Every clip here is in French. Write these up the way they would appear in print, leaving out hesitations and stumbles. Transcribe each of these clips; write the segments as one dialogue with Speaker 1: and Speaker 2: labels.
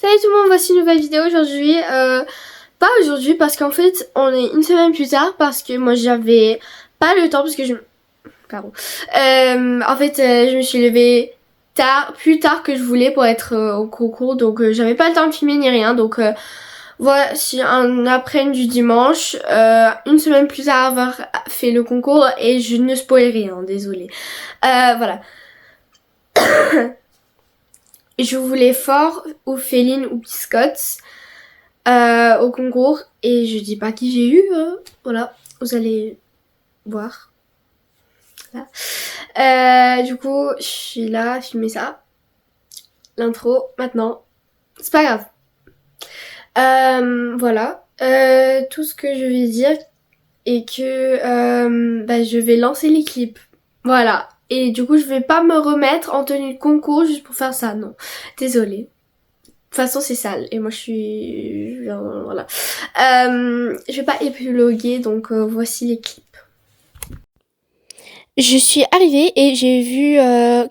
Speaker 1: Salut tout le monde, voici une nouvelle vidéo aujourd'hui. Pas aujourd'hui parce qu'en fait on est une semaine plus tard parce que moi j'avais pas le temps parce que Pardon. Je me suis levée plus tard que je voulais pour être au concours, donc j'avais pas le temps de filmer ni rien, donc voici un après-midi du dimanche, une semaine plus tard avoir fait le concours et je ne spoil rien, désolée. Voilà. Je voulais fort ou Féline ou Biscotte au concours et je dis pas qui j'ai eu, voilà, vous allez voir. Voilà. Du coup, je suis là, je mets ça, l'intro maintenant, c'est pas grave. Voilà, tout ce que je vais dire est que je vais lancer les clips, voilà. Et du coup, je vais pas me remettre en tenue de concours juste pour faire ça, non. Désolée. De toute façon, c'est sale. Et moi, je suis... Voilà. Je vais pas épiloguer, donc voici les clips. Je suis arrivée et j'ai vu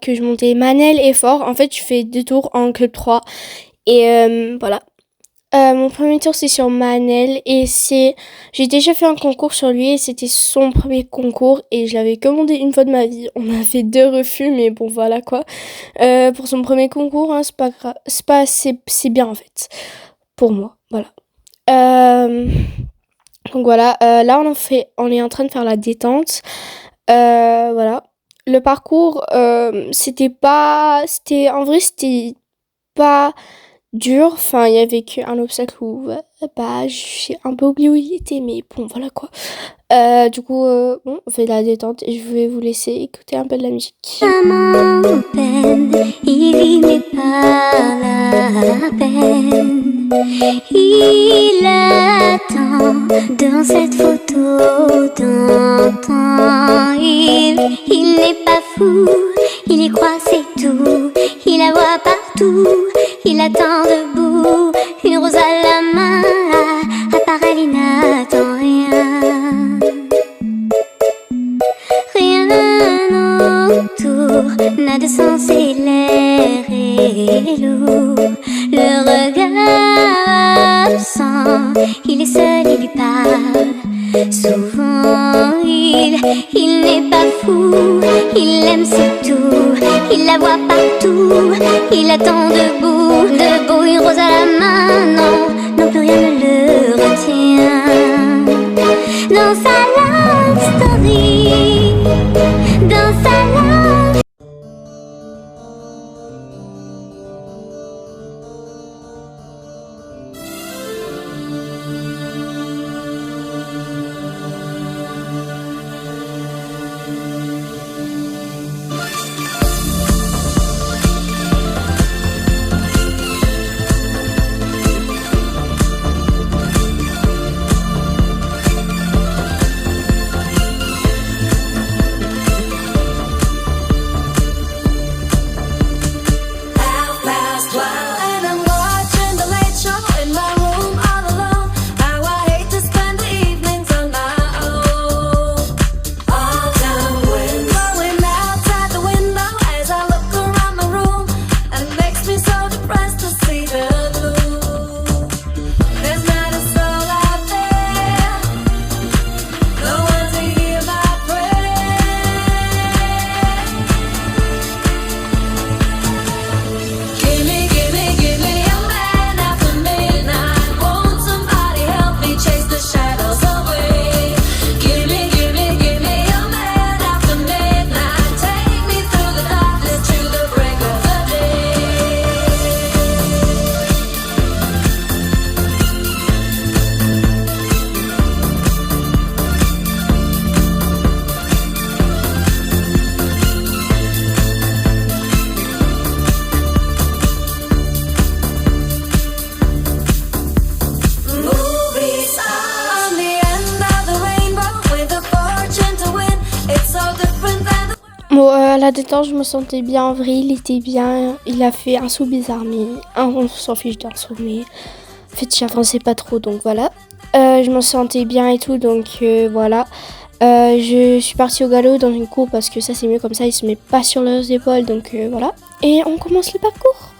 Speaker 1: que je montais Manel et Fort. En fait, je fais 2 tours en club 3. Et voilà. Mon premier tour c'est sur Manel et j'ai déjà fait un concours sur lui et c'était son premier concours et je l'avais commandé une fois de ma vie. On a fait 2 refus mais bon voilà quoi. Pour son premier concours hein, c'est pas grave, c'est bien en fait pour moi, voilà. Donc voilà, là on est en train de faire la détente. Voilà. Le parcours c'était pas dur, enfin il y avait qu'un obstacle où j'ai un peu oublié où il était, mais bon voilà quoi. Du coup bon, on fait de la détente et je vais vous laisser écouter un peu de la musique.
Speaker 2: Maman peine, il n'est pas la peine. Il attend dans cette photo d'antan. Il n'est pas fou, il y croit c'est tout. Il la voit partout, il attend debout. Une rose à la main, à part elle il n'attend rien. Rien autour n'a de sens et l'air est lourd. Le regard absent, il est seul, il lui parle. Souvent il n'est pas fou, il aime c'est tout. Il la voit partout, il attend debout. Debout, une rose à la main, non, plus rien ne le retient. Dans sa love story, dans sa love.
Speaker 1: Bon, à la détente, je me sentais bien en vrai, il était bien. Il a fait un saut bizarre, mais on s'en fiche d'un saut, mais en fait, j'avançais pas trop, donc voilà. Je me sentais bien et tout, donc voilà. Je suis partie au galop dans une cour parce que ça c'est mieux comme ça, il se met pas sur leurs épaules, donc voilà. Et on commence le parcours.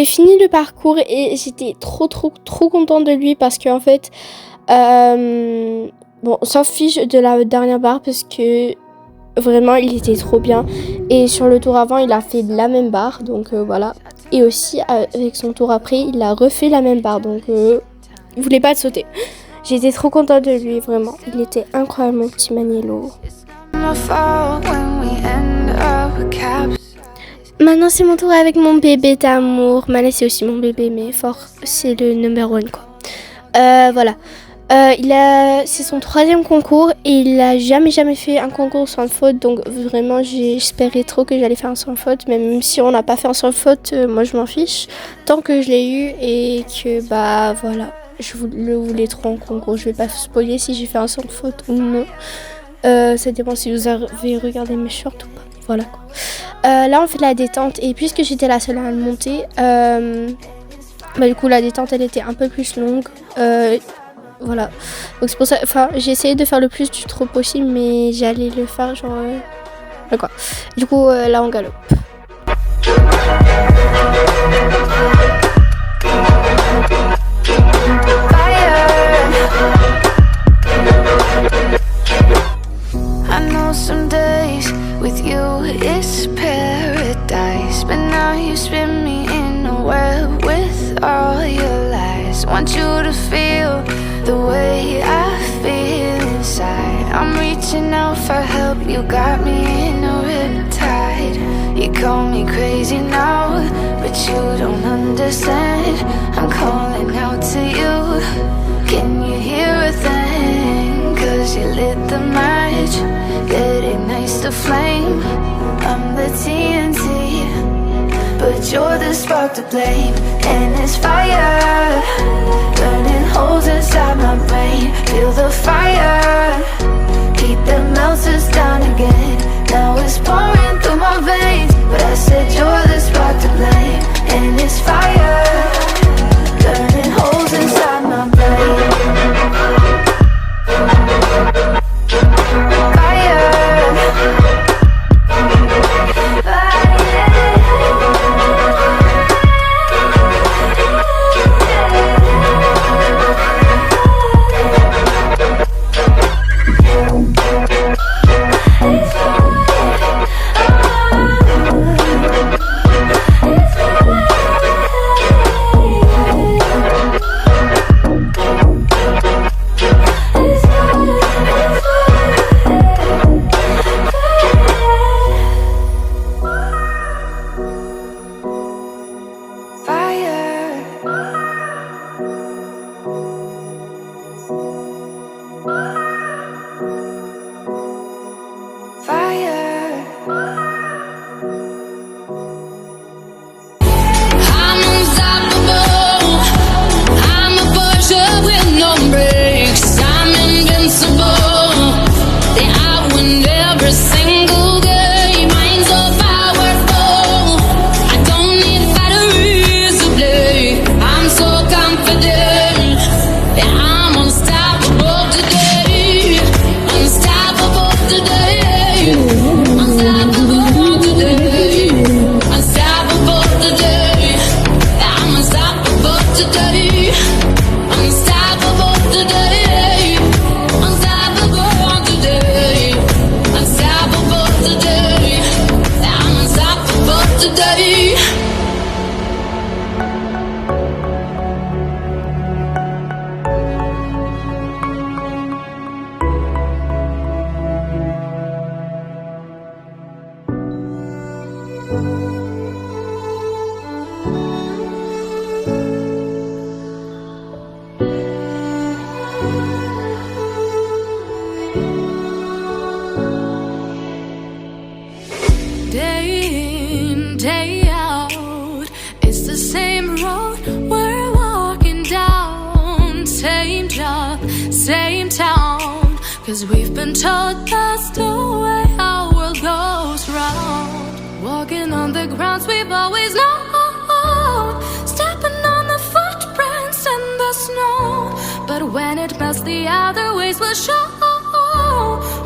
Speaker 1: fini le parcours et j'étais trop contente de lui parce qu'en fait, bon, on s'en fiche de la dernière barre parce que vraiment, il était trop bien. Et sur le tour avant, il a fait la même barre, donc voilà. Et aussi, avec son tour après, il a refait la même barre, donc il voulait pas te sauter. J'étais trop contente de lui, vraiment. Il était incroyable, mon petit Maniello. Maintenant, c'est mon tour avec mon bébé d'amour. Malais, c'est aussi mon bébé, mais fort, c'est le number one, quoi. Voilà. C'est son 3e concours et il a jamais fait un concours sans faute, donc vraiment j'espérais trop que j'allais faire un sans faute, mais même si on n'a pas fait un sans faute, moi je m'en fiche tant que je l'ai eu et que bah voilà, je le voulais trop en concours. Je vais pas spoiler si j'ai fait un sans faute ou non, ça dépend si vous avez regardé mes shorts ou pas, voilà quoi. Là on fait la détente et puisque j'étais la seule à le monter, bah du coup la détente elle était un peu plus longue, voilà, donc c'est pour ça, enfin j'ai essayé de faire le plus du trop possible, mais j'allais le faire genre quoi. Du coup là on galope.
Speaker 2: I know some days with you is paradise, but now you spin me in a web with all your lies. Want you to feel the way I feel inside. I'm reaching out for help, you got me in a riptide. You call me crazy now, but you don't understand. I'm calling out to you, can you hear a thing? 'Cause you lit the match, it ignites the flame. I'm the TNT, but you're the spark to blame. And it's fire, burning holes inside my brain. Feel the fire, heat that melts us down again. Now it's pouring through my veins, but I said you're the spark to blame. And it's fire, burning holes inside my brain.
Speaker 3: Same town, 'cause we've been told that's the way our world goes round. Walking on the grounds we've always known, stepping on the footprints in the snow. But when it melts, the other ways will show.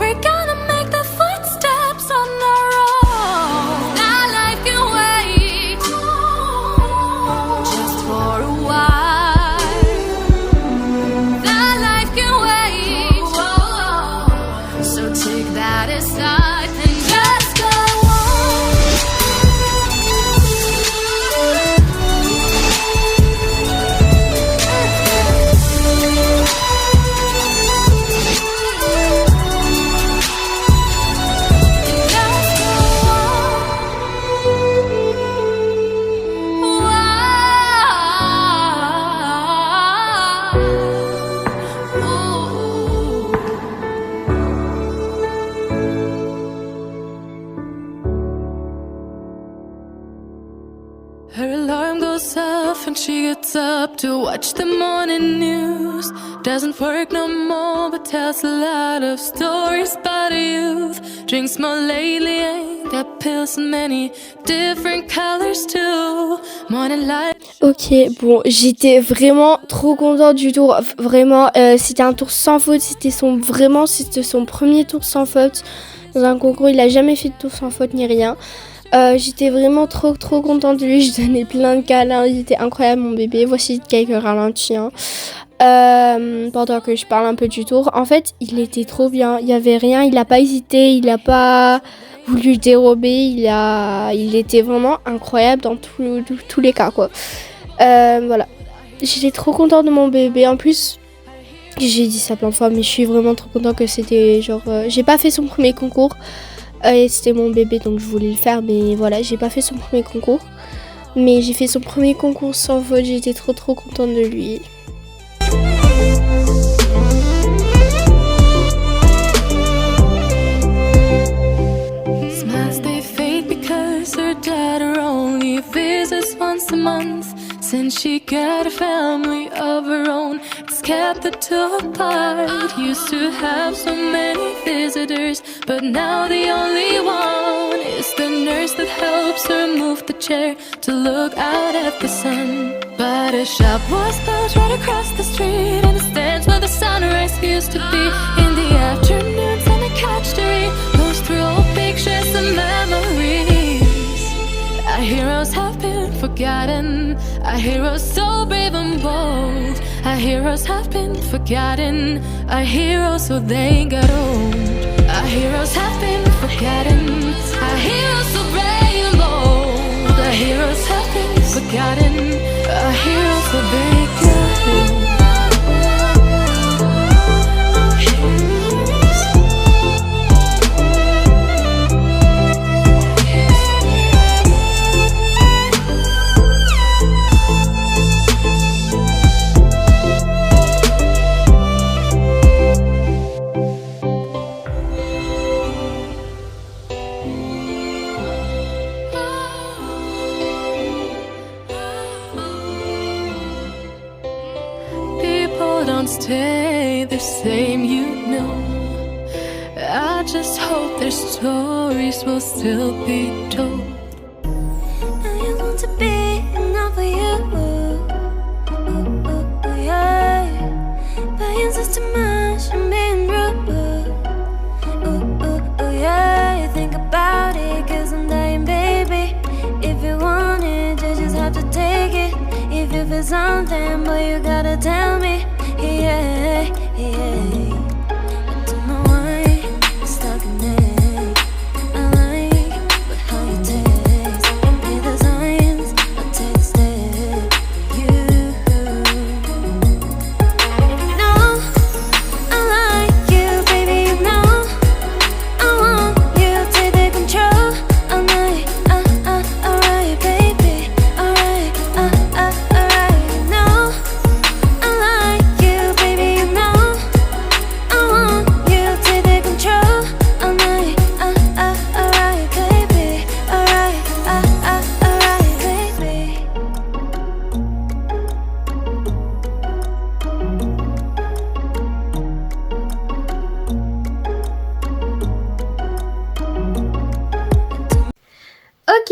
Speaker 3: We're gonna make the footsteps on our own. That life can wait. she gets up to watch the morning news. Doesn't work no more, but tells a lot of stories about her youth. Drinks more lately, ain't got pills in many different colors too. Morning light.
Speaker 1: Ok, bon, j'étais vraiment trop contente du tour. Vraiment, c'était un tour sans faute. C'était son premier tour sans faute dans un concours. Il a jamais fait de tour sans faute ni rien. J'étais vraiment trop contente de lui. Je donnais plein de câlins. Il était incroyable, mon bébé. Voici quelques ralentis. Pendant que je parle un peu du tour. En fait, il était trop bien. Il y avait rien. Il a pas hésité. Il a pas voulu dérober. Il était vraiment incroyable dans tous les cas, quoi. Voilà. J'étais trop contente de mon bébé. En plus, j'ai dit ça plein de fois, mais je suis vraiment trop contente que c'était genre... j'ai pas fait son premier concours. Et c'était mon bébé, donc je voulais le faire. Mais voilà, j'ai pas fait son premier concours. Mais j'ai fait son premier concours sans faute. J'étais trop contente de lui.
Speaker 3: Her daughter only visits once a month. Since she got a family of her own, it's kept the two apart. Used to have so many visitors, but now the only one is the nurse that helps her move the chair to look out at the sun. But a shop was built right across the street, and it stands where the sunrise used to be. In the afternoons on the couch to read, goes through old pictures and memories. Our heroes have been forgotten. Our heroes so brave and bold. Our heroes have been forgotten. Our heroes so they got old. Our heroes have been forgotten. Our heroes so brave and bold. Our heroes have been forgotten. Our heroes so they got old. Don't stay the same, you know. I just hope their stories will still be told.
Speaker 2: I want to be enough for you, yeah. But you insist too much and being rude, yeah. Think about it, 'cause I'm dying, baby. If you want it, you just have to take it. If you feel something, boy, you gotta tell me. Yeah, yeah. I don't know why I'm stuck in it. I like but how you taste. Be the signs, I'll take a step for you. No, I like you, baby, you know. I want you to take the control all night. Alright, baby, alright, alright. No, I like you, baby, you know. I want you to take the control all night. Alright, baby, alright, baby.
Speaker 1: Ok,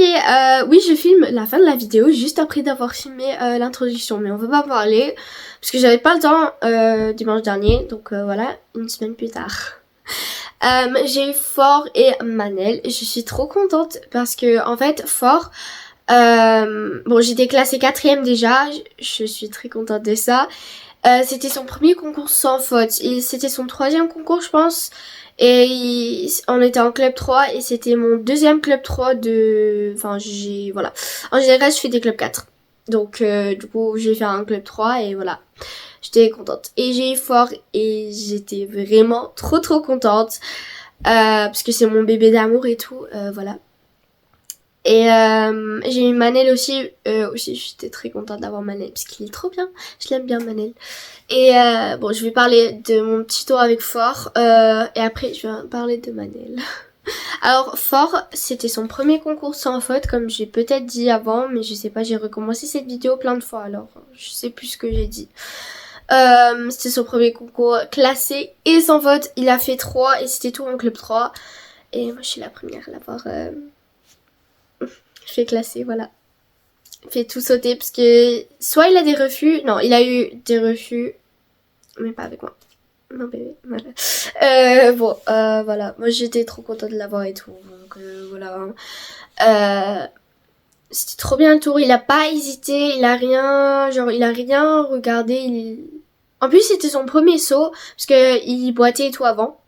Speaker 1: oui, je filme la fin de la vidéo juste après d'avoir filmé l'introduction, mais on va pas parler parce que j'avais pas le temps dimanche dernier, donc voilà, une semaine plus tard. J'ai eu Fort et Manel, et je suis trop contente parce que en fait Fort, bon, j'étais classée 4e déjà, je suis très contente de ça. C'était son premier concours sans faute, c'était son 3e concours je pense. Et on était en club 3 et c'était mon 2e club 3 de... Enfin, voilà. En général, je fais des clubs 4. Donc, du coup, j'ai fait un club 3 et voilà. J'étais contente. Et j'ai eu Fort et j'étais vraiment trop contente. Parce que c'est mon bébé d'amour et tout. Voilà. Et j'ai eu Manel aussi. Aussi, j'étais très contente d'avoir Manel parce qu'il est trop bien. Je l'aime bien, Manel. Et bon, je vais parler de mon petit tour avec Fort. Et après, je vais parler de Manel. Alors fort, c'était son premier concours sans faute, comme j'ai peut-être dit avant, mais je sais pas, j'ai recommencé cette vidéo plein de fois, alors je sais plus ce que j'ai dit. C'était son premier concours classé et sans faute, il a fait 3 et c'était tout en club 3. Et moi je suis la première à l'avoir fait classer, voilà. Fait tout sauter parce que soit il a des refus, non il a eu des refus, mais pas avec moi. Non bébé, voilà. Voilà, moi j'étais trop contente de l'avoir et tout, donc voilà. C'était trop bien le tour, il a pas hésité, il a rien regardé. En plus c'était son premier saut, parce que il boitait et tout avant.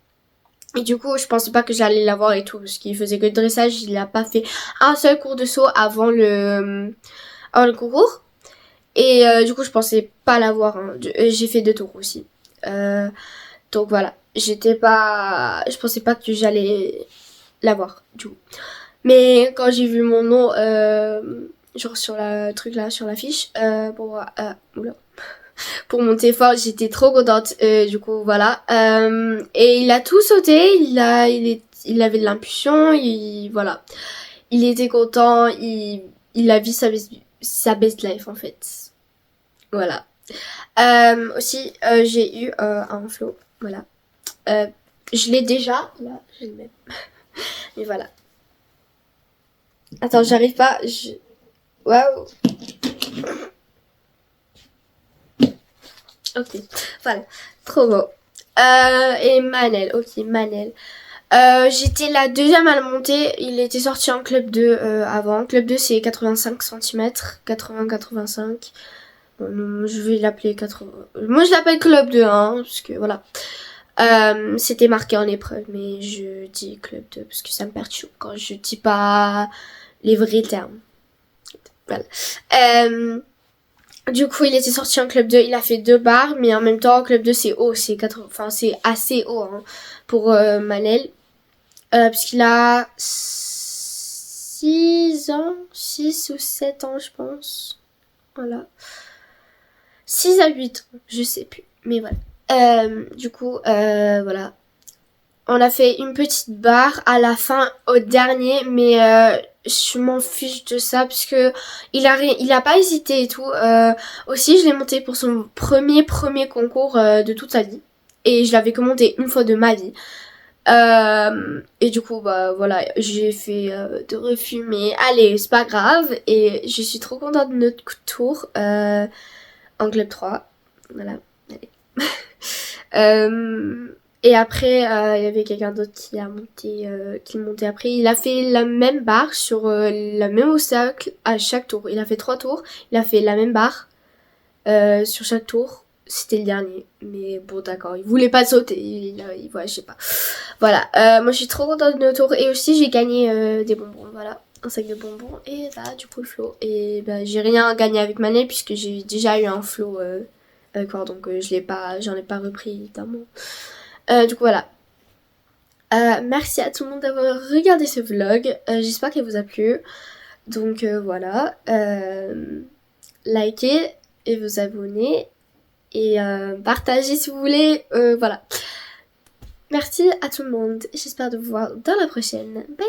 Speaker 1: Et du coup je pensais pas que j'allais l'avoir et tout, parce qu'il faisait que le dressage, il a pas fait un seul cours de saut avant le concours. Et du coup je pensais pas l'avoir, hein. J'ai fait 2 tours aussi. Donc voilà, je pensais pas que j'allais l'avoir du coup. Mais quand j'ai vu mon nom, genre sur la truc là, sur l'affiche, pour monter fort, j'étais trop contente. Du coup voilà, et il a tout sauté, il avait de l'impulsion, voilà, il était content, il a vu sa best life en fait. Voilà. Aussi, j'ai eu un flow, voilà. Je l'ai déjà, là, je le mets. Mais voilà. Attends, j'arrive pas, waouh. Ok, voilà, trop beau. Et Manel, ok, Manel. J'étais la deuxième à le monter, il était sorti en club 2 avant. Club 2 c'est 85 cm, 80-85. Bon, je vais l'appeler 80. Moi je l'appelle club 2, hein, parce que voilà. C'était marqué en épreuve, mais je dis club 2 parce que ça me perturbe quand je dis pas les vrais termes. Voilà. Du coup, il était sorti en club 2, il a fait 2 barres, mais en même temps, club 2 c'est haut, c'est assez haut hein, pour Manel. Puisqu'il a 6 ans, 6 ou 7 ans, je pense. Voilà. 6 à 8 ans, je sais plus, mais voilà. Du coup, voilà. On a fait une petite barre à la fin, au dernier, mais je m'en fiche de ça parce que il a pas hésité et tout. Aussi, je l'ai monté pour son premier concours de toute sa vie, et je l'avais que monté une fois de ma vie. Et du coup, bah voilà, j'ai fait 2 refus, mais allez, c'est pas grave. Et je suis trop contente de notre tour en club 3. Voilà, allez. Et après, il y avait quelqu'un d'autre qui montait après. Il a fait la même barre sur le même obstacle à chaque tour. Il a fait 3 tours. Il a fait la même barre sur chaque tour. C'était le dernier. Mais bon, d'accord. Il voulait pas sauter. Ouais, je sais pas. Voilà. Moi, je suis trop contente de nos tours. Et aussi, j'ai gagné des bonbons. Voilà. Un sac de bonbons. Et bah, du coup, le flow. Et bah, j'ai rien gagné avec Manel puisque j'ai déjà eu un flow. Donc, j'en ai pas repris, évidemment. Du coup voilà. Merci à tout le monde d'avoir regardé ce vlog. J'espère qu'il vous a plu. Donc voilà. Likez et vous abonnez. Et partagez si vous voulez. Voilà. Merci à tout le monde. J'espère de vous voir dans la prochaine. Bye.